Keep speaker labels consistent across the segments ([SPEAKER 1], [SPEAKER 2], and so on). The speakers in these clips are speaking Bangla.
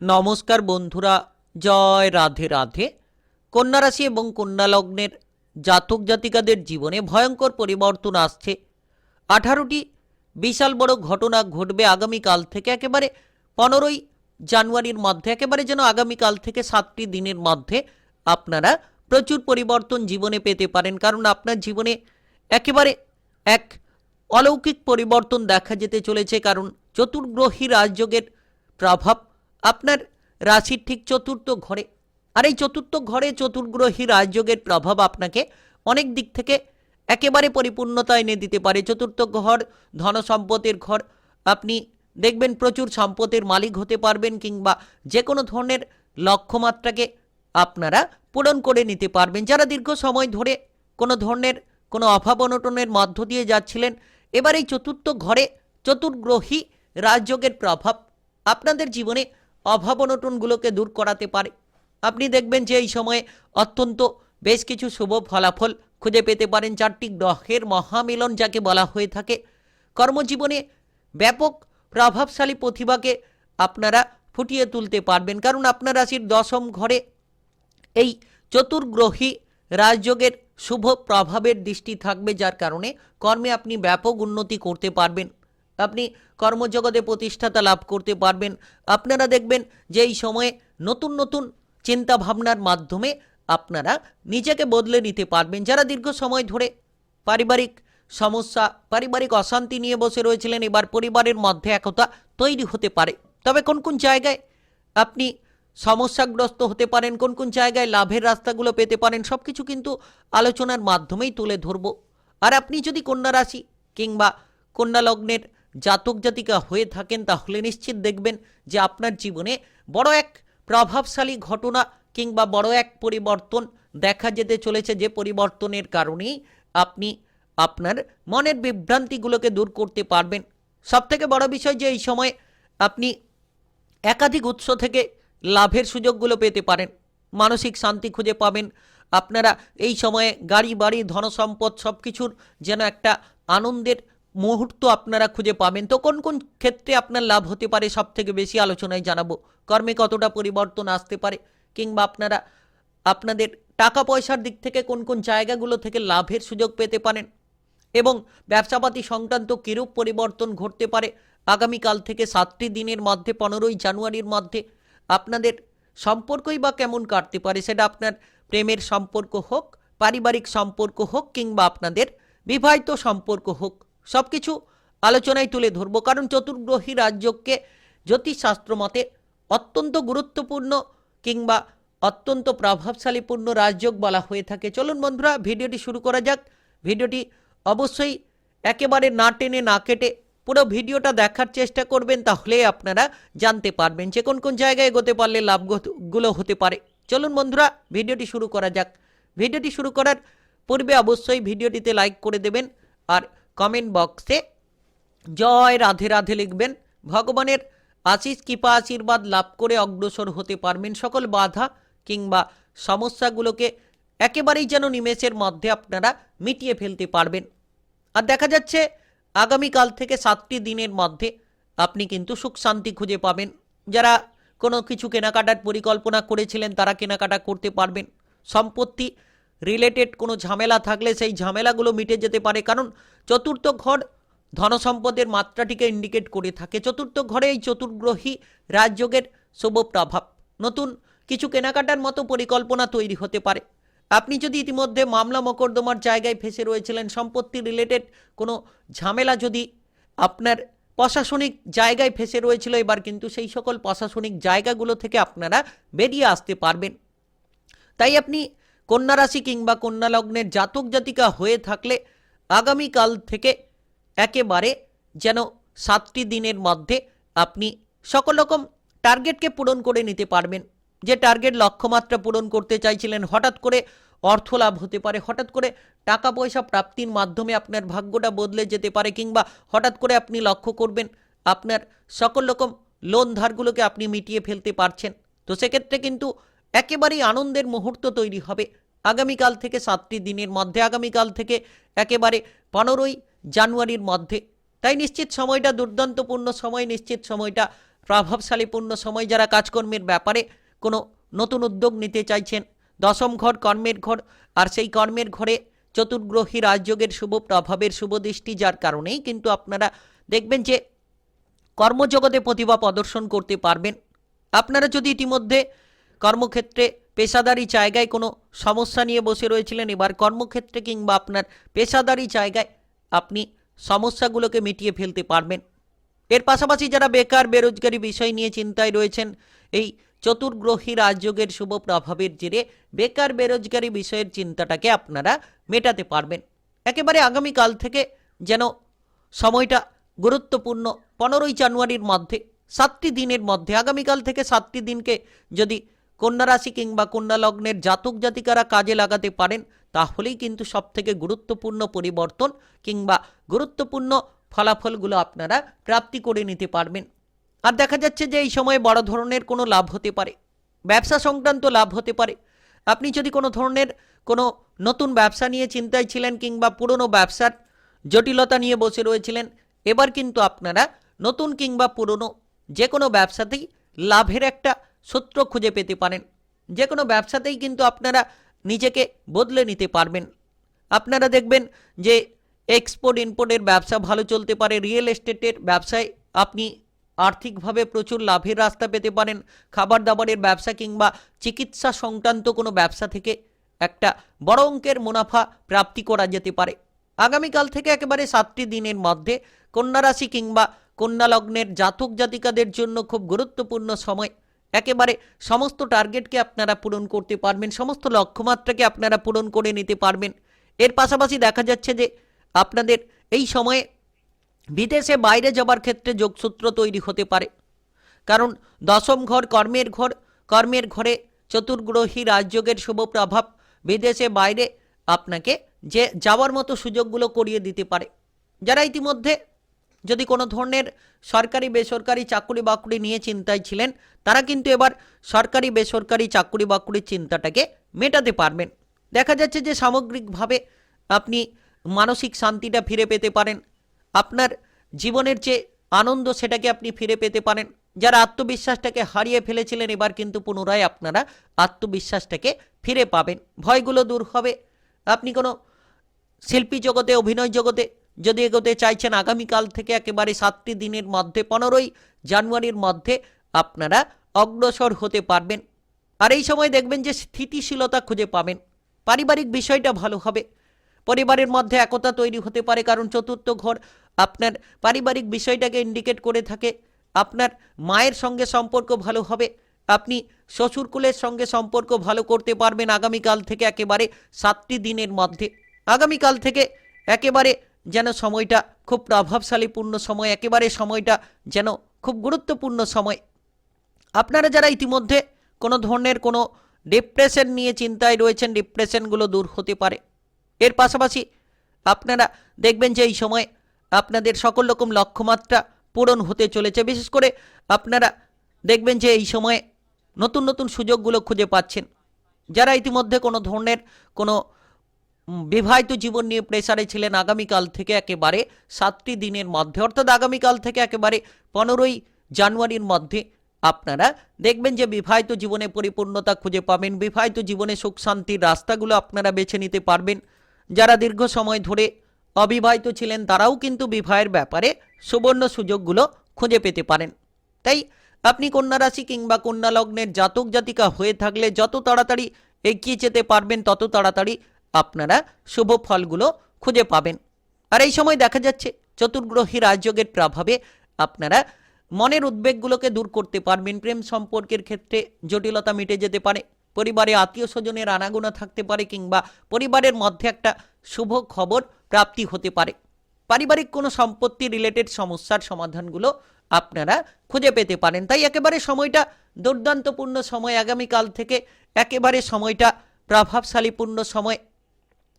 [SPEAKER 1] নমস্কার বন্ধুরা, জয় রাধে রাধে। কন্যা রাশি এবং কন্যা লগ্নের জাতক জাতিকাদের জীবনে ভয়ঙ্কর পরিবর্তন আসছে। 18টি বিশাল বড় ঘটনা ঘটবে আগামীকাল থেকে, একেবারে 15ই জানুয়ারির মধ্যে, একেবারে যেন আগামীকাল থেকে 7টি দিনের মধ্যে আপনারা প্রচুর পরিবর্তন জীবনে পেতে পারেন। কারণ আপনার জীবনে একেবারে এক অলৌকিক পরিবর্তন দেখা যেতে চলেছে। কারণ চতুর্গ্রহী রাজযোগের প্রভাব আপনার রাশির ঠিক চতুর্থ ঘরে, আর এই চতুর্থ ঘরে চতুর্গ্রহী রাজযোগের প্রভাব আপনাকে অনেক দিক থেকে একেবারে পরিপূর্ণতা এনে দিতে পারে। চতুর্থ ঘর ধন সম্পদের ঘর, আপনি দেখবেন প্রচুর সম্পদের মালিক হতে পারবেন, কিংবা যে কোনো ধরনের লক্ষ্যমাত্রাকে আপনারা পূরণ করে নিতে পারবেন। যারা দীর্ঘ সময় ধরে কোনো ধরনের কোনো অভাব অনটনের মধ্য দিয়ে যাচ্ছিলেন, এবার এই চতুর্থ ঘরে চতুর্গ্রহী রাজযোগের প্রভাব আপনাদের জীবনে অভাব অনটনগুলোকে দূর করাতে পারে। আপনি দেখবেন যে এই সময়ে অত্যন্ত বেশ কিছু শুভ ফলাফল খুঁজে পেতে পারেন। 4টি গ্রহের মহামিলন যাকে বলা হয়ে থাকে। কর্মজীবনে ব্যাপক প্রভাবশালী প্রতিভাকে আপনারা ফুটিয়ে তুলতে পারবেন, কারণ আপনার রাশির 10ম ঘরে এই চতুর্গ্রহী রাজযোগের শুভ প্রভাবের দৃষ্টি থাকবে, যার কারণে কর্মে আপনি ব্যাপক উন্নতি করতে পারবেন। আপনি কর্মজগতে প্রতিষ্ঠাতা লাভ করতে পারবেন। আপনারা দেখবেন যে এই সময়ে নতুন নতুন চিন্তা ভাবনার মাধ্যমে আপনারা নিজেকে বদলে নিতে পারবেন। যারা দীর্ঘ সময় ধরে পারিবারিক সমস্যা, পারিবারিক অশান্তি নিয়ে বসে রয়েছিলেন, এবার পরিবারের মধ্যে একতা তৈরি হতে পারে। তবে কোন কোন জায়গায় আপনি সমস্যাগ্রস্ত হতে পারেন, কোন কোন জায়গায় লাভের রাস্তাগুলো পেতে পারেন, সব কিছু কিন্তু আলোচনার মাধ্যমেই তুলে ধরব। আর আপনি যদি কন্যা রাশি কিংবা কন্যা লগ্নের জাতক জাতিকা হয়ে থাকেন, তাহলে নিশ্চিত দেখবেন যে আপনার জীবনে বড় এক প্রভাবশালী ঘটনা কিংবা বড় এক পরিবর্তন দেখা যেতে চলেছে, যে পরিবর্তনের কারণেই আপনি আপনার মনের বিভ্রান্তিগুলোকে দূর করতে পারবেন। সবথেকে বড় বিষয় যে এই সময় আপনি একাধিক উৎস থেকে লাভের সুযোগগুলো পেতে পারেন, মানসিক শান্তি খুঁজে পাবেন। আপনারা এই সময়ে গাড়ি বাড়ি ধন সম্পদ সব কিছুর যেন একটা আনন্দের মুহূর্ত আপনারা খুঁজে পাবেন। তো কোন কোন ক্ষেত্রে আপনার লাভ হতে পারে সব থেকে বেশি আলোচনায় জানাবো। কর্মে কতটা পরিবর্তন আসতে পারে, কিংবা আপনারা আপনাদের টাকা পয়সার দিক থেকে কোন কোন জায়গাগুলো থেকে লাভের সুযোগ পেতে পারেন, এবং ব্যবসাপাতি সংক্রান্ত কিরূপ পরিবর্তন ঘটতে পারে আগামীকাল থেকে 7টি দিনের মধ্যে, 15ই জানুয়ারির মধ্যে। আপনাদের সম্পর্কই বা কেমন কাটতে পারে, সেটা আপনার প্রেমের সম্পর্ক হোক, পারিবারিক সম্পর্ক হোক, কিংবা আপনাদের বিবাহিত সম্পর্ক হোক, সব কিছু আলোচনায় তুলে ধরবো। কারণ চতুর্গ্রহী রাজযোগকে জ্যোতিষশাস্ত্র মতে অত্যন্ত গুরুত্বপূর্ণ কিংবা অত্যন্ত প্রভাবশালীপূর্ণ রাজযোগ বলা হয়ে থাকে। চলুন বন্ধুরা, ভিডিওটি শুরু করা যাক। ভিডিওটি অবশ্যই একেবারে না টেনে না কেটে পুরো ভিডিওটা দেখার চেষ্টা করবেন, তাহলে আপনারা জানতে পারবেন যে কোন কোন জায়গায় এগোতে পারলে লাভগুলো হতে পারে। চলুন বন্ধুরা, ভিডিওটি শুরু করা যাক। ভিডিওটি শুরু করার পূর্বে অবশ্যই ভিডিওটিতে লাইক করে দেবেন, আর কমেন্ট বক্সে জয় রাধে রাধে লিখবেন। ভগবানের আশিস কৃপা আশীর্বাদ লাভ করে অগ্রসর হতে পারবেন। সকল বাধা কিংবা সমস্যাগুলোকে একেবারেই যেন নিমেষের মধ্যে আপনারা মিটিয়ে ফেলতে পারবেন। আর দেখা যাচ্ছে আগামীকাল থেকে 7টি দিনের মধ্যে আপনি কিন্তু সুখ শান্তি খুঁজে পাবেন। যারা কোনো কিছু কেনাকাটার পরিকল্পনা করেছিলেন, তারা কেনাকাটা করতে পারবেন। সম্পত্তি রিলেটেড কোনো ঝামেলা থাকলে সেই ঝামেলাগুলো মিটে যেতে পারে, কারণ চতুর্থ ঘর ধনসম্পদের মাত্রাটিকে ইন্ডিকেট করে থাকে। চতুর্থ ঘরে এই চতুর্গ্রহী রাজযোগের শুভ প্রভাব, নতুন কিছু কেনাকাটার মতো পরিকল্পনা তৈরি হতে পারে। আপনি যদি ইতিমধ্যে মামলা মোকদ্দমার জায়গায় ফেসে রয়েছিলেন, সম্পত্তি রিলেটেড কোনো ঝামেলা যদি আপনার প্রশাসনিক জায়গায় ফেসে রয়েছিল, এবার কিন্তু সেই সকল প্রশাসনিক জায়গাগুলো থেকে আপনারা বেরিয়ে আসতে পারবেন। তাই আপনি কন্যা রাশি কিংবা কন্যা লগ্নের জাতক জাতিকা হয়ে থাকলে আগামীকাল থেকে একেবারে যেন 7টি দিনের মধ্যে আপনি সকল রকম টার্গেটকে পূরণ করে নিতে পারবেন। যে টার্গেট লক্ষ্যমাত্রা পূরণ করতে চাইছিলেন, হঠাৎ করে অর্থ লাভ হতে পারে, হঠাৎ করে টাকা পয়সা প্রাপ্তির মাধ্যমে আপনার ভাগ্যটা বদলে যেতে পারে, কিংবা হঠাৎ করে আপনি লক্ষ্য করবেন আপনার সকল রকম লোন ধারগুলোকে আপনি মিটিয়ে ফেলতে পারছেন। তো সেক্ষেত্রে কিন্তু একেবারেই আনন্দের মুহূর্ত তৈরি হবে আগামীকাল থেকে 7টি দিনের মধ্যে, আগামীকাল থেকে একেবারে 15ই জানুয়ারির মধ্যে। তাই নিশ্চিত সময়টা দুর্দান্তপূর্ণ সময়, নিশ্চিত সময়টা প্রভাবশালীপূর্ণ সময়। যারা কাজকর্মের ব্যাপারে কোনো নতুন উদ্যোগ নিতে চাইছেন, দশম ঘর কর্মের ঘর, আর সেই কর্মের ঘরে চতুর্গ্রহী রাজযোগের শুভ প্রভাবের শুভ দৃষ্টি, যার কারণেই কিন্তু আপনারা দেখবেন যে কর্মজগতে প্রতিভা প্রদর্শন করতে পারবেন। আপনারা যদি ইতিমধ্যে কর্মক্ষেত্রে পেশাদারি জায়গায় কোনো সমস্যা নিয়ে বসে রয়েছিলেন, এবার কর্মক্ষেত্রে কিংবা আপনার পেশাদারি জায়গায় আপনি সমস্যাগুলোকে মিটিয়ে ফেলতে পারবেন। এর পাশাপাশি যারা বেকার বেরোজগারি বিষয় নিয়ে চিন্তায় রয়েছেন, এই চতুর্গ্রহী রাজযোগের শুভ প্রভাবের জেরে বেকার বেরোজগারি বিষয়ের চিন্তাটাকে আপনারা মেটাতে পারবেন। একেবারে আগামীকাল থেকে যেন সময়টা গুরুত্বপূর্ণ। 15ই জানুয়ারির মধ্যে 7টি দিনের মধ্যে, আগামীকাল থেকে 7টি দিনকে যদি কন্যা রাশি কিংবা কন্যা লগ্নের জাতক জাতিকারা কাজে লাগাতে পারেন, তাহলেই কিন্তু সবথেকে গুরুত্বপূর্ণ পরিবর্তন কিংবা গুরুত্বপূর্ণ ফলাফলগুলো আপনারা প্রাপ্তি করে নিতে পারবেন। আর দেখা যাচ্ছে যে এই সময়ে বড় ধরনের কোনো লাভ হতে পারে, ব্যবসা সংক্রান্ত লাভ হতে পারে। আপনি যদি কোনো ধরনের কোনো নতুন ব্যবসা নিয়ে চিন্তায় ছিলেন কিংবা পুরনো ব্যবসার জটিলতা নিয়ে বসে রয়েছিলেন, এবার কিন্তু আপনারা নতুন কিংবা পুরনো যে কোনো ব্যবসাতেই লাভের একটা সূত্র খুঁজে পেতে পারেন। যে কোনো ব্যবসাতেই কিন্তু আপনারা নিজেকে বদলে নিতে পারবেন। আপনারা দেখবেন যে এক্সপোর্ট ইম্পোর্টের ব্যবসা ভালো চলতে পারে, রিয়েল এস্টেটের ব্যবসায় আপনি আর্থিকভাবে প্রচুর লাভের রাস্তা পেতে পারেন। খাবার দাবারের ব্যবসা কিংবা চিকিৎসা সংক্রান্ত কোনো ব্যবসা থেকে একটা বড় অঙ্কের মুনাফা প্রাপ্তি করা যেতে পারে। আগামীকাল থেকে একেবারে 7টি দিনের মধ্যে কন্যা রাশি কিংবা কন্যা লগ্নের জাতক জাতিকাদের জন্য খুব গুরুত্বপূর্ণ সময়। একেবারে সমস্ত টার্গেটকে আপনারা পূরণ করতে পারবেন, সমস্ত লক্ষ্যমাত্রাকে আপনারা পূরণ করে নিতে পারবেন। এর পাশাপাশি দেখা যাচ্ছে যে আপনাদের এই সময়ে বিদেশে বাইরে যাবার ক্ষেত্রে যোগসূত্র তৈরি হতে পারে, কারণ দশম ঘর কর্মের ঘরে চতুর্গ্রহী রাজযোগের শুভ প্রভাব বিদেশে বাইরে আপনাকে যে যাওয়ার মতো সুযোগগুলো করিয়ে দিতে পারে। যারা ইতিমধ্যে যদি কোনো ধরনের সরকারি বেসরকারি চাকরি বাকরি নিয়ে চিন্তায় ছিলেন, তারা কিন্তু এবার সরকারি বেসরকারি চাকরি বাকরির চিন্তাটাকে মেটাতে পারবেন। দেখা যাচ্ছে যে সামগ্রিকভাবে আপনি মানসিক শান্তিটা ফিরে পেতে পারেন, আপনার জীবনের যে আনন্দ সেটাকে আপনি ফিরে পেতে পারেন। যারা আত্মবিশ্বাসটাকে হারিয়ে ফেলেছিলেন, এবার কিন্তু পুনরায় আপনারা আত্মবিশ্বাসটাকে ফিরে পাবেন, ভয়গুলো দূর হবে। আপনি কোনো শিল্পী জগতে, অভিনয় জগতে যদি এগোতে চাইছেন, আগামীকাল থেকে একেবারে 7টি দিনের মধ্যে 15ই জানুয়ারির মধ্যে আপনারা অগ্রসর হতে পারবেন। আর এই সময় দেখবেন যে স্থিতিশীলতা খুঁজে পাবেন, পারিবারিক বিষয়টা ভালো হবে, পরিবারের মধ্যে একতা তৈরি হতে পারে, কারণ চতুর্থ ঘর আপনার পারিবারিক বিষয়টাকে ইন্ডিকেট করে থাকে। আপনার মায়ের সঙ্গে সম্পর্ক ভালো হবে, আপনি শ্বশুরকুলের সঙ্গে সম্পর্ক ভালো করতে পারবেন আগামীকাল থেকে একেবারে 7টি দিনের মধ্যে। আগামীকাল থেকে একেবারে যেন সময়টা খুব প্রভাবশালীপূর্ণ সময়, একেবারে সময়টা যেন খুব গুরুত্বপূর্ণ সময়। আপনারা যারা ইতিমধ্যে কোনো ধরনের কোনো ডিপ্রেশন নিয়ে চিন্তায় রয়েছেন, ডিপ্রেশনগুলো দূর হতে পারে। এর পাশাপাশি আপনারা দেখবেন যে এই সময় আপনাদের সকল রকম লক্ষ্যমাত্রা পূরণ হতে চলেছে। বিশেষ করে আপনারা দেখবেন যে এই সময়ে নতুন নতুন সুযোগগুলো খুঁজে পাচ্ছেন। যারা ইতিমধ্যে কোনো ধরনের কোনো বিবাহিত জীবন নিয়ে প্রেসারে ছিলেন, আগামীকাল থেকে একেবারে 7টি দিনের মধ্যে, অর্থাৎ আগামীকাল থেকে একেবারে 15ই জানুয়ারির মধ্যে আপনারা দেখবেন যে বিবাহিত জীবনে পরিপূর্ণতা খুঁজে পাবেন, বিবাহিত জীবনে সুখ শান্তির রাস্তাগুলো আপনারা বেছে নিতে পারবেন। যারা দীর্ঘ সময় ধরে অবিবাহিত ছিলেন, তারাও কিন্তু বিবাহের ব্যাপারে সুবর্ণ সুযোগগুলো খুঁজে পেতে পারেন। তাই আপনি কন্যা রাশি কিংবা কন্যা লগ্নের জাতক জাতিকা হয়ে থাকলে যত তাড়াতাড়ি এগিয়ে যেতে পারবেন, তত তাড়াতাড়ি আপনারা শুভ ফলগুলো খুঁজে পাবেন। আর এই সময় দেখা যাচ্ছে চতুর্গ্রহী রাজযোগের প্রভাবে আপনারা মনের উদ্বেগগুলোকে দূর করতে পারবেন। প্রেম সম্পর্কের ক্ষেত্রে জটিলতা মিটে যেতে পারে, পরিবারে আত্মীয় স্বজনের আনাগোনা থাকতে পারে, কিংবা পরিবারের মধ্যে একটা শুভ খবর প্রাপ্তি হতে পারে। পারিবারিক কোনো সম্পত্তি রিলেটেড সমস্যার সমাধানগুলো আপনারা খুঁজে পেতে পারেন। তাই একেবারে সময়টা দুর্দান্তপূর্ণ সময়, আগামীকাল থেকে একেবারে সময়টা প্রভাবশালীপূর্ণ সময়।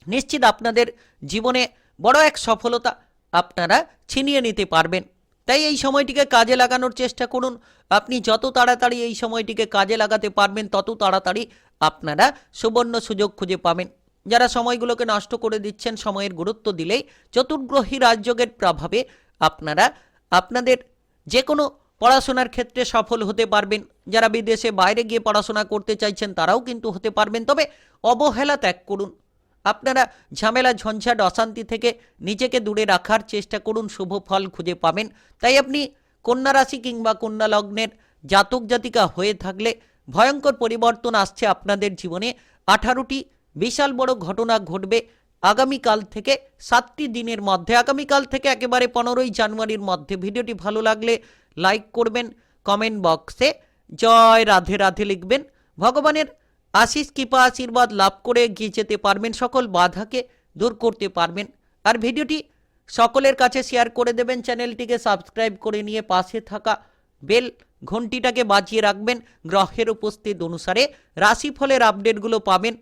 [SPEAKER 1] নিশ্চিত আপনাদের জীবনে বড় এক সফলতা আপনারা ছিনিয়ে নিতে পারবেন। তাই এই সময়টিকে কাজে লাগানোর চেষ্টা করুন। আপনি যত তাড়াতাড়ি এই সময়টিকে কাজে লাগাতে পারবেন, তত তাড়াতাড়ি আপনারা সুবর্ণ সুযোগ খুঁজে পাবেন। যারা সময়গুলোকে নষ্ট করে দিচ্ছেন, সময়ের গুরুত্ব দিলেই চতুর্গ্রহী রাজযোগের প্রভাবে আপনারা আপনাদের যে কোনো পড়াশোনার ক্ষেত্রে সফল হতে পারবেন। যারা বিদেশে বাইরে গিয়ে পড়াশোনা করতে চাইছেন তারাও কিন্তু হতে পারবেন। তবে অবহেলা ত্যাগ করুন। আপনারা ঝামেলা ঝঞ্ঝাট অশান্তি থেকে নিজেকে দূরে রাখার চেষ্টা করুন, শুভ ফল খুঁজে পাবেন। তাই আপনি কন্যা রাশি কিংবা কন্যা লগ্নের জাতক জাতিকা হয়ে থাকলে ভয়ঙ্কর পরিবর্তন আসছে আপনাদের জীবনে। 18টি বিশাল বড় ঘটনা ঘটবে আগামীকাল থেকে 7টি দিনের মধ্যে, আগামীকাল থেকে একেবারে 15ই জানুয়ারির মধ্যে। ভিডিওটি ভালো লাগলে লাইক করবেন, কমেন্ট বক্সে জয় রাধে রাধে লিখবেন। ভগবানের আশিস কৃপা আশীর্বাদ লাভ করে এগিয়ে যেতে পারবেন, সকল বাধাকে দূর করতে পারবেন। আর ভিডিওটি সকলের কাছে শেয়ার করে দেবেন, চ্যানেলটিকে সাবস্ক্রাইব করে নিয়ে পাশে থাকা বেল ঘন্টিটাকে বাজিয়ে রাখবেন। গ্রহের উপস্থিত অনুসারে রাশিফলের আপডেটগুলো পাবেন